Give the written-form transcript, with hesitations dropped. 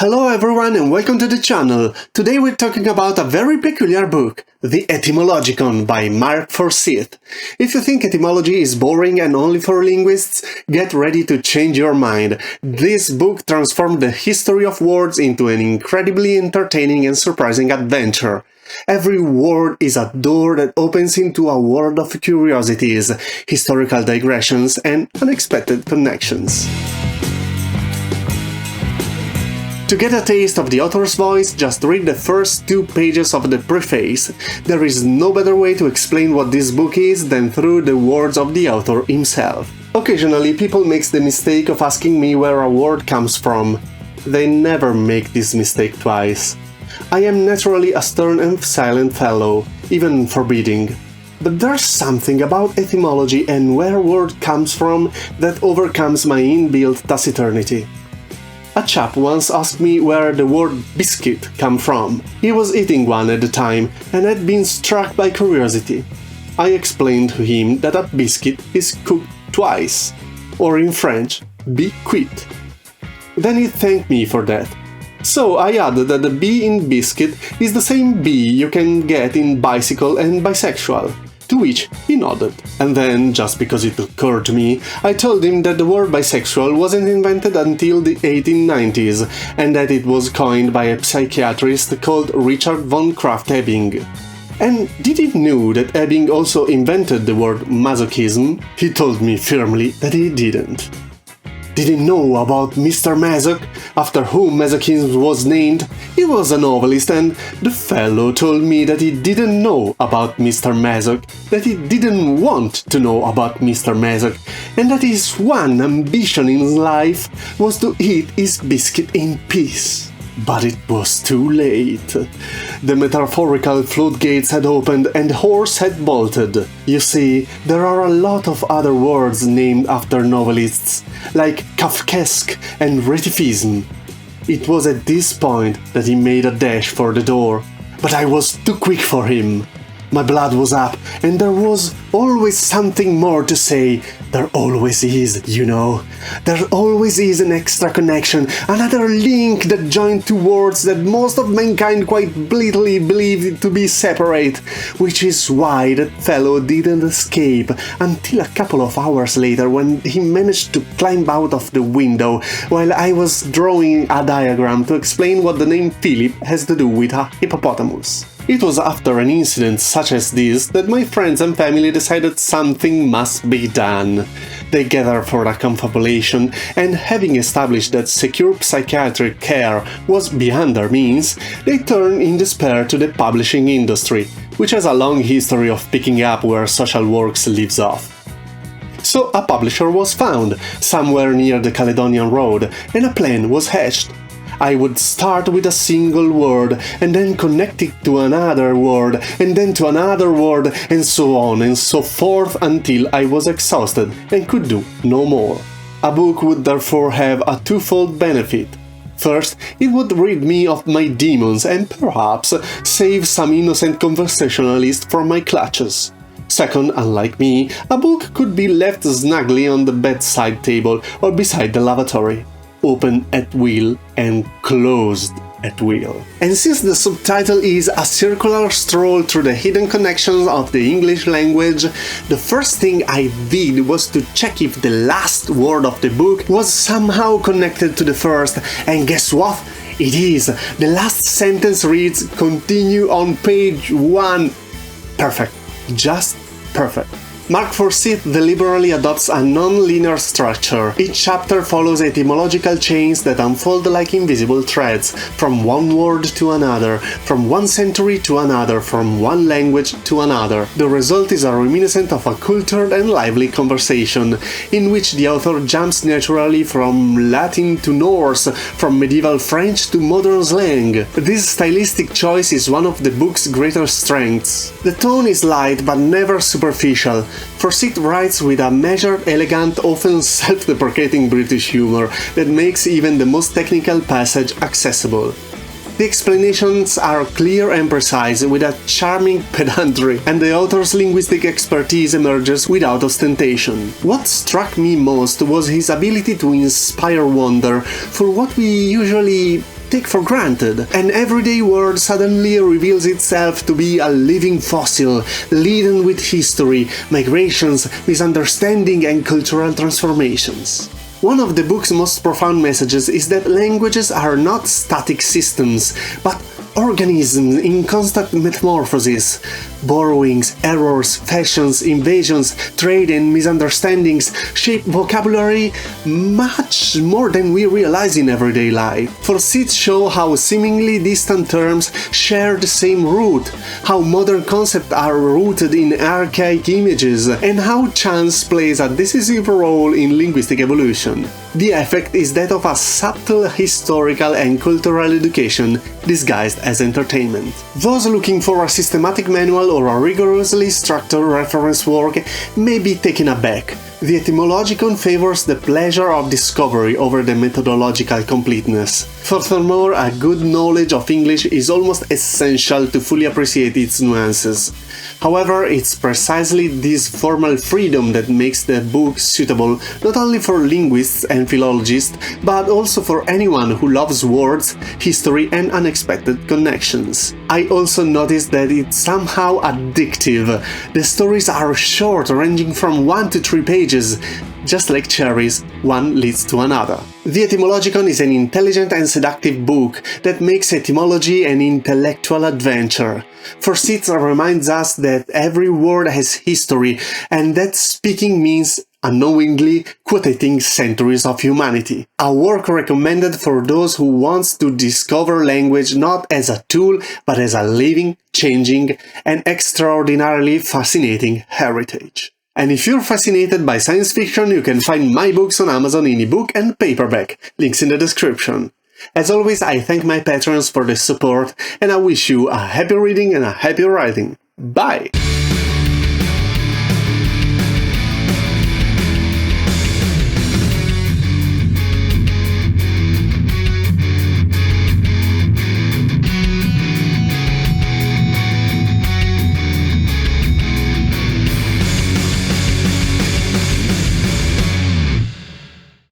Hello everyone and welcome to the channel. Today we're talking about a very peculiar book, the Etymologicon by Mark Forsyth. If you think etymology is boring and only for linguists, get ready to change your mind. This book transformed the history of words into an incredibly entertaining and surprising adventure. Every word is a door that opens into a world of curiosities, historical digressions and unexpected connections. To get a taste of the author's voice, just read the first 2 pages of the preface. There is no better way to explain what this book is than through the words of the author himself. Occasionally, people make the mistake of asking me where a word comes from. They never make this mistake twice. I am naturally a stern and silent fellow, even forbidding. But there's something about etymology and where a word comes from that overcomes my inbuilt taciturnity. A chap once asked me where the word biscuit came from. He was eating one at the time and had been struck by curiosity. I explained to him that a biscuit is cooked twice, or in French, be cuit. Then he thanked me for that. So I added that the B in biscuit is the same B you can get in bicycle and bisexual. To which he nodded. And then, just because it occurred to me, I told him that the word bisexual wasn't invented until the 1890s, and that it was coined by a psychiatrist called Richard von Krafft-Ebing. And did he know that Ebing also invented the word masochism? He told me firmly that he didn't. Did he know about Mr. Masoch, after whom masochism was named? He was a novelist, and the fellow told me that he didn't know about Mr. Masoch, that he didn't want to know about Mr. Masoch, and that his one ambition in life was to eat his biscuit in peace. But it was too late. The metaphorical floodgates had opened and the horse had bolted. You see, there are a lot of other words named after novelists, like Kafkaesque and Retifism. It was at this point that he made a dash for the door, but I was too quick for him. My blood was up, and there was always something more to say. There always is, you know. There always is an extra connection, another link that joined two words that most of mankind quite blithely believe to be separate, which is why that fellow didn't escape until a couple of hours later when he managed to climb out of the window while I was drawing a diagram to explain what the name Philip has to do with a hippopotamus. It was after an incident such as this that my friends and family decided something must be done. They gathered for a confabulation, and having established that secure psychiatric care was beyond their means, they turned in despair to the publishing industry, which has a long history of picking up where social works leaves off. So a publisher was found, somewhere near the Caledonian Road, and a plan was hatched. I would start with a single word, and then connect it to another word, and then to another word, and so on and so forth until I was exhausted and could do no more. A book would therefore have a twofold benefit. First, it would rid me of my demons and perhaps save some innocent conversationalist from my clutches. Second, unlike me, a book could be left snugly on the bedside table or beside the lavatory. Open at will and closed at will. And since the subtitle is a circular stroll through the hidden connections of the English language, the first thing I did was to check if the last word of the book was somehow connected to the first, and guess what? It is! The last sentence reads, "Continue on page 1." Perfect. Just perfect. Mark Forsyth deliberately adopts a non-linear structure. Each chapter follows etymological chains that unfold like invisible threads, from one word to another, from one century to another, from one language to another. The result is a reminiscent of a cultured and lively conversation, in which the author jumps naturally from Latin to Norse, from medieval French to modern slang. This stylistic choice is one of the book's greatest strengths. The tone is light but never superficial. Forsyth writes with a measured, elegant, often self-deprecating British humor that makes even the most technical passage accessible. The explanations are clear and precise, with a charming pedantry, and the author's linguistic expertise emerges without ostentation. What struck me most was his ability to inspire wonder for what we usually take for granted. An everyday word suddenly reveals itself to be a living fossil, laden with history, migrations, misunderstanding and cultural transformations. One of the book's most profound messages is that languages are not static systems, but organisms in constant metamorphosis. Borrowings, errors, fashions, invasions, trade and misunderstandings shape vocabulary much more than we realize in everyday life. Forsyth shows how seemingly distant terms share the same root, how modern concepts are rooted in archaic images, and how chance plays a decisive role in linguistic evolution. The effect is that of a subtle historical and cultural education disguised as entertainment. Those looking for a systematic manual or a rigorously structured reference work may be taken aback. The Etymologicon favors the pleasure of discovery over the methodological completeness. Furthermore, a good knowledge of English is almost essential to fully appreciate its nuances. However, it's precisely this formal freedom that makes the book suitable not only for linguists and philologists, but also for anyone who loves words, history and unexpected connections. I also noticed that it's somehow addictive. The stories are short, ranging from 1 to 3 pages. Just like cherries, one leads to another. The Etymologicon is an intelligent and seductive book that makes etymology an intellectual adventure. Forsyth reminds us that every word has history, and that speaking means unknowingly quotating centuries of humanity. A work recommended for those who want to discover language not as a tool, but as a living, changing, and extraordinarily fascinating heritage. And if you're fascinated by science fiction, you can find my books on Amazon in ebook and paperback, links in the description. As always, I thank my patrons for the support, and I wish you a happy reading and a happy writing. Bye!